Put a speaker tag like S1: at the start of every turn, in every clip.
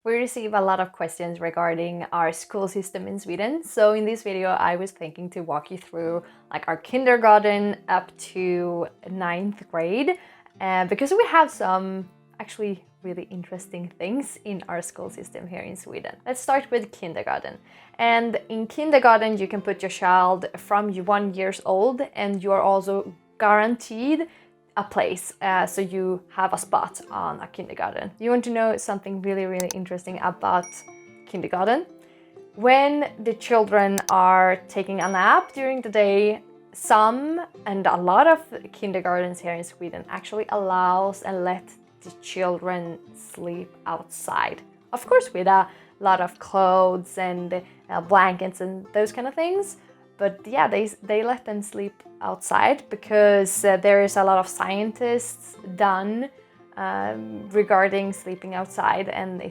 S1: We receive a lot of questions regarding our school system in Sweden. So in this video, I was thinking to walk you through like our kindergarten up to 9th grade, because we have some actually really interesting things in our school system here in Sweden. Let's start with kindergarten. And in kindergarten, you can put your child from 1 year old, and you're also guaranteed a place, so you have a spot on a kindergarten. You want to know something really interesting about kindergarten? When the children are taking a nap during the day, some and a lot of kindergartens here in Sweden actually allows and let the children sleep outside. Of course, with a lot of clothes and blankets and those kind of things. But yeah, they let them sleep outside because there is a lot of scientists done regarding sleeping outside, and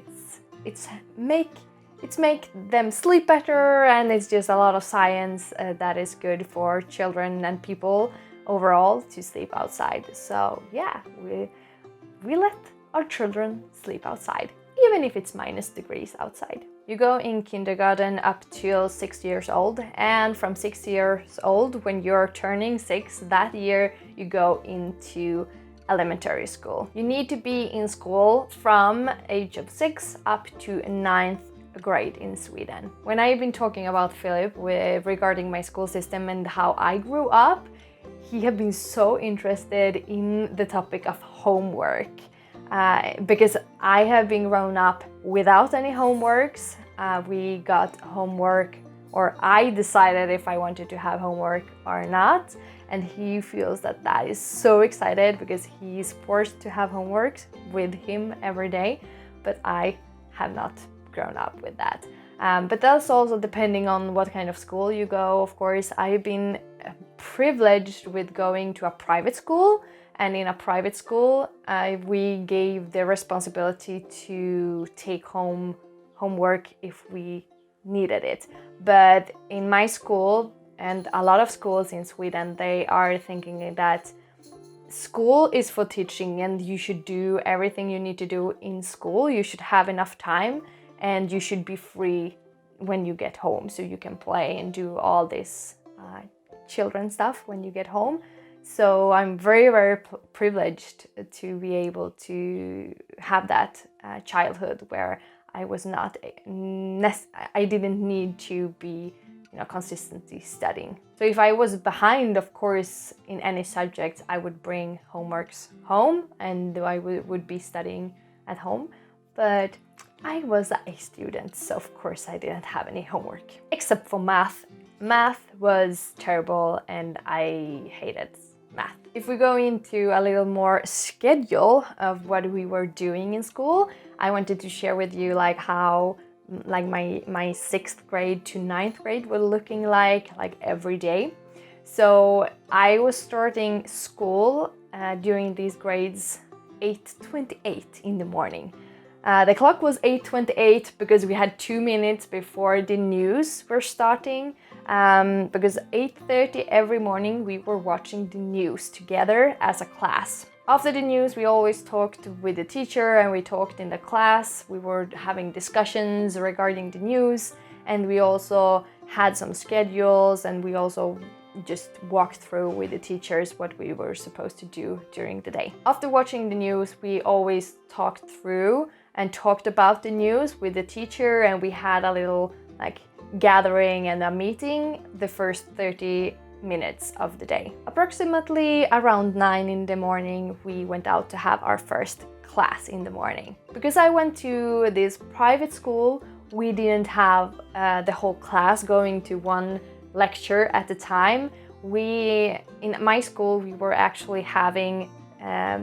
S1: it's make them sleep better, and it's just a lot of science that is good for children and people overall to sleep outside. So yeah, we let our children sleep outside, even if it's -degrees outside. You go in kindergarten up till 6 years old, and from 6 years old, when you're turning 6, that year you go into elementary school. You need to be in school from age of 6 up to 9th grade in Sweden. When I've been talking about Philip regarding my school system and how I grew up, he had been so interested in the topic of homework. Because I have been grown up without any homeworks. We got homework, or I decided if I wanted to have homework or not. And he feels that is so excited because he's forced to have homework with him every day. But I have not grown up with that. But that's also depending on what kind of school you go. Of course, I've been privileged with going to a private school. And in a private school, we gave the responsibility to take home homework if we needed it. But in my school, and a lot of schools in Sweden, they are thinking that school is for teaching, and you should do everything you need to do in school. You should have enough time, and you should be free when you get home, so you can play and do all this children stuff when you get home. So I'm very privileged to be able to have that childhood where I was not I didn't need to be consistently studying. So if I was behind, of course, in any subject, I would bring homeworks home, and I would be studying at home. But I was a student, so of course I didn't have any homework except for math. Math was terrible, and I hated math. If we go into a little more schedule of what we were doing in school, I wanted to share with you like how my 6th grade to 9th grade were looking like every day. So I was starting school during these grades 8:28 in the morning. The clock was 8:28 because we had 2 minutes before the news were starting. Because 8:30 every morning we were watching the news together as a class. After the news, we always talked with the teacher, and we talked in the class. We were having discussions regarding the news, and we also had some schedules, and we also just walked through with the teachers what we were supposed to do during the day. After watching the news, we always talked through and talked about the news with the teacher, and we had a little gathering and a meeting the first 30 minutes of the day. Approximately around 9 in the morning, we went out to have our first class in the morning. Because I went to this private school, we didn't have the whole class going to one lecture at a time. In my school, we were actually having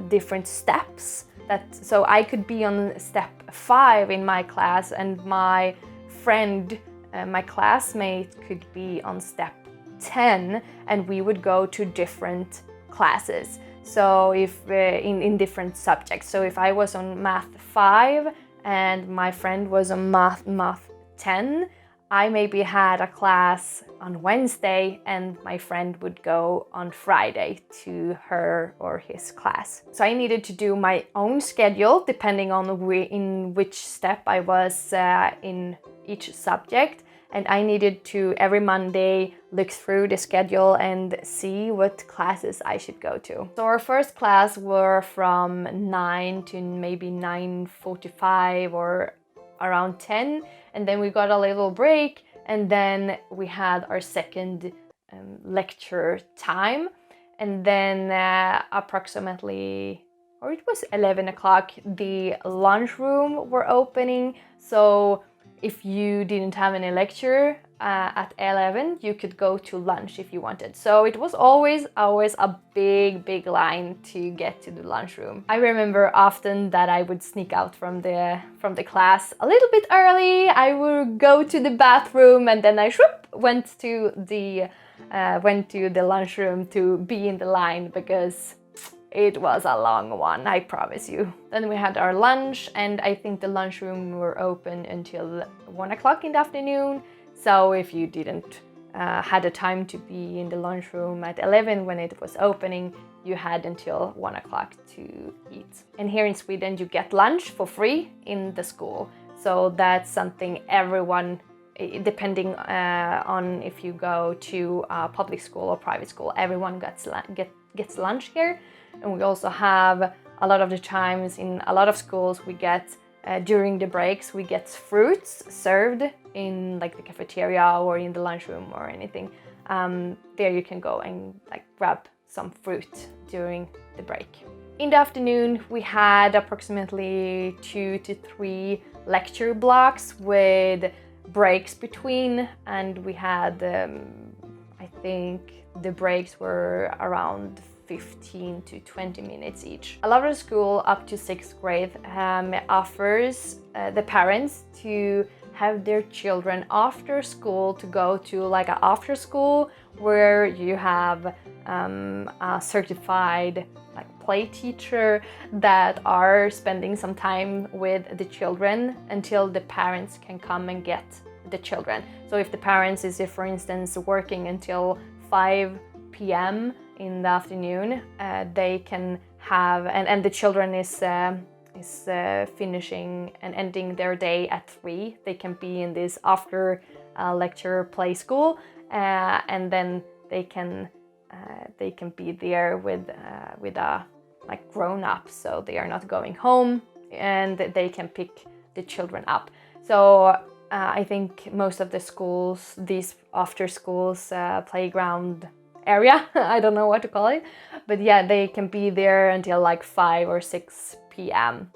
S1: different steps. So I could be on step 5 in my class, and my friend, my classmate, could be on step 10, and we would go to different classes. So if in different subjects. So if I was on math 5 and my friend was on math 10, I maybe had a class on Wednesday and my friend would go on Friday to her or his class. So I needed to do my own schedule depending on in which step I was in each subject. And I needed to every Monday look through the schedule and see what classes I should go to. So our first class were from 9 to maybe 9:45 or around 10, and then we got a little break, and then we had our second lecture time, and then approximately, or it was 11 o'clock, the lunchroom were opening. So if you didn't have any lecture at 11, you could go to lunch if you wanted. So it was always a big line to get to the lunchroom. I remember often that I would sneak out from the class a little bit early. I would go to the bathroom and then I went to the lunchroom to be in the line, because it was a long one, I promise you. Then we had our lunch, and I think the lunchroom were open until 1 o'clock in the afternoon. So if you didn't had the time to be in the lunchroom at 11 when it was opening, you had until 1 o'clock to eat. And here in Sweden, you get lunch for free in the school. So that's something everyone, depending on if you go to a public school or private school, everyone gets lunch here. And we also have, a lot of the times in a lot of schools, we get during the breaks, we get fruits served in like the cafeteria or in the lunchroom or anything. There you can go and like grab some fruit during the break. In the afternoon, we had approximately 2 to 3 lecture blocks with breaks between, and we had, I think the breaks were around 15 to 20 minutes each. A lot of the school up to 6th grade offers the parents to have their children after school to go to like an after school where you have a certified like play teacher that are spending some time with the children until the parents can come and get the children. So if the parents is, for instance, working until 5 p.m. in the afternoon, they can have, and the children is finishing and ending their day at 3. They can be in this after lecture play school, and then they can be there with like grown up, so they are not going home, and they can pick the children up. So I think most of the schools, these after schools playground area, I don't know what to call it, but yeah, they can be there until like 5 or 6 p.m.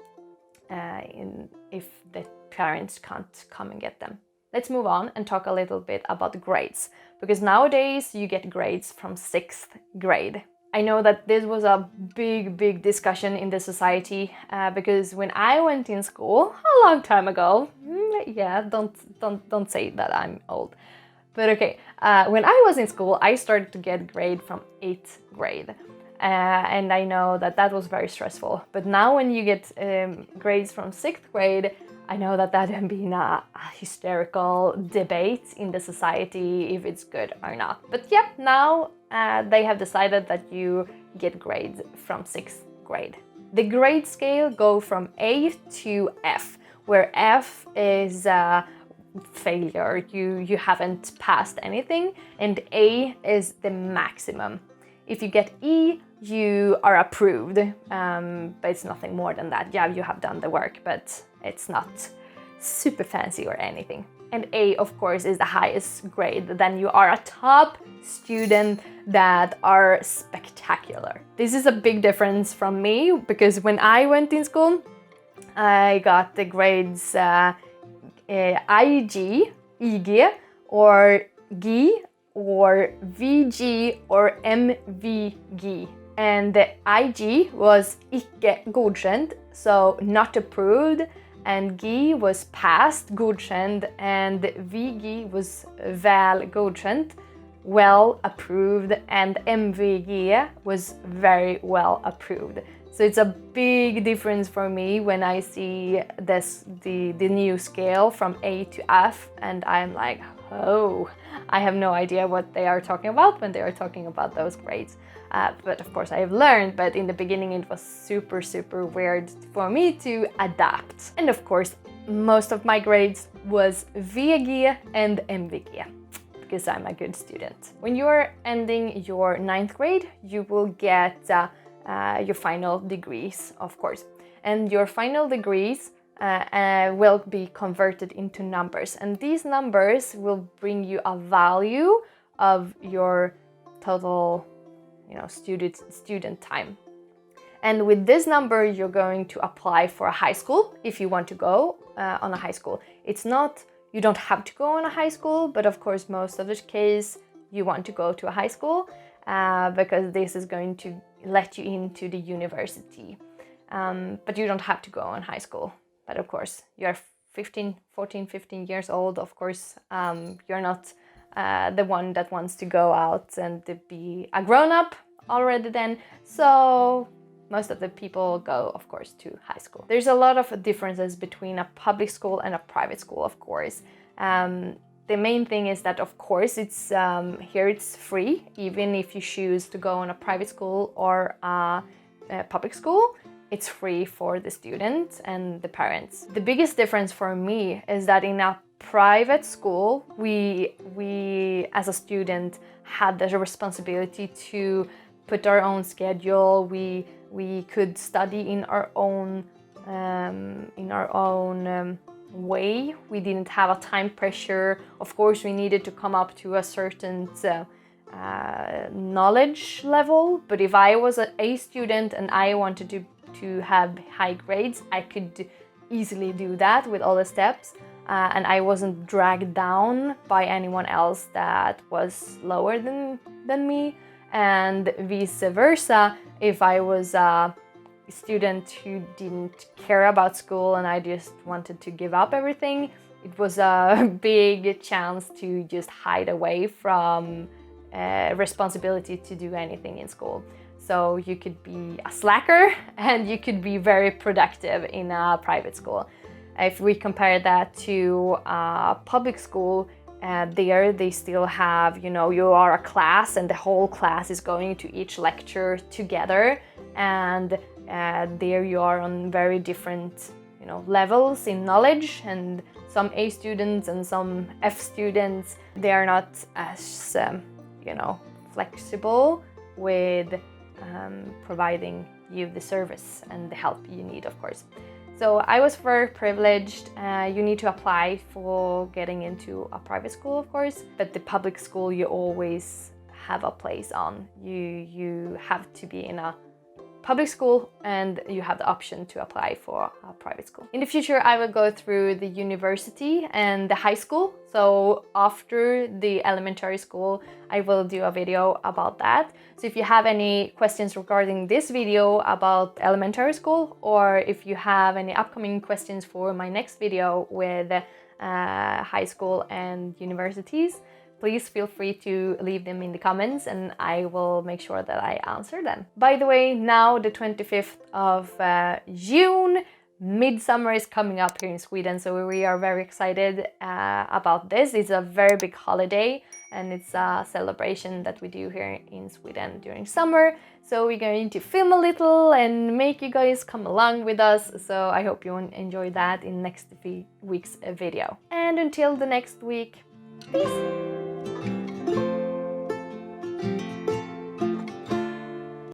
S1: If the parents can't come and get them. Let's move on and talk a little bit about grades, because nowadays you get grades from 6th grade. I know that this was a big discussion in the society, because when I went in school a long time ago, yeah, don't say that I'm old. But okay, when I was in school, I started to get grade from 8th grade. And I know that that was very stressful. But now when you get grades from 6th grade, I know that that has been a hysterical debate in the society if it's good or not. But yeah, now they have decided that you get grades from 6th grade. The grade scale go from A to F, where F is failure, you haven't passed anything, and A is the maximum. If you get E, you are approved, but it's nothing more than that. Yeah, you have done the work, but it's not super fancy or anything. And A, of course, is the highest grade. Then you are a top student that are spectacular. This is a big difference from me, because when I went in school, I got the grades IG, IG, or G, or VG, or MVG. And the IG was icke godkänd, so not approved, and G was passed, godkänd, and VG was väl godkänt, well approved, and MVG was very well approved. So it's a big difference for me when I see the new scale from A to F, and I'm like, oh, I have no idea what they are talking about when they are talking about those grades. But of course I have learned, but in the beginning it was super weird for me to adapt. And of course, most of my grades was VG and MVG, because I'm a good student. When you're ending your 9th grade, you will get your final degrees, of course. And your final degrees will be converted into numbers. And these numbers will bring you a value of your total, student time. And with this number, you're going to apply for a high school if you want to go on a high school. It's not, you don't have to go on a high school, but of course, most of the case, you want to go to a high school because this is going to let you into the university. But you don't have to go on high school. But of course, you're 15 years old. Of course, you're not the one that wants to go out and to be a grown-up already then. So most of the people go, of course, to high school. There's a lot of differences between a public school and a private school, of course. The main thing is that, of course, it's here it's free, even if you choose to go on a private school or a public school. It's free for the students and the parents. The biggest difference for me is that in a private school, we as a student had the responsibility to put our own schedule. We could study in our own way. We didn't have a time pressure. Of course, we needed to come up to a certain knowledge level. But if I was an A student and I wanted to have high grades, I could easily do that with all the steps. And I wasn't dragged down by anyone else that was lower than me. And vice versa, if I was a student who didn't care about school and I just wanted to give up everything, it was a big chance to just hide away from responsibility to do anything in school. So you could be a slacker and you could be very productive in a private school. If we compare that to a public school, there they still have, you are a class and the whole class is going to each lecture together, and there you are on very different levels in knowledge, and some A students and some F students, they are not as flexible with providing you the service and the help you need, of course. So I was very privileged. You need to apply for getting into a private school, of course, but the public school you always have a place on. You have to be in a public school and you have the option to apply for a private school. In the future, I will go through the university and the high school. So after the elementary school, I will do a video about that. So if you have any questions regarding this video about elementary school, or if you have any upcoming questions for my next video with high school and universities, please feel free to leave them in the comments and I will make sure that I answer them. By the way, now the 25th of June, Midsummer is coming up here in Sweden, so we are very excited about this. It's a very big holiday and it's a celebration that we do here in Sweden during summer. So we're going to film a little and make you guys come along with us. So I hope you enjoy that in next week's video. And until the next week, peace!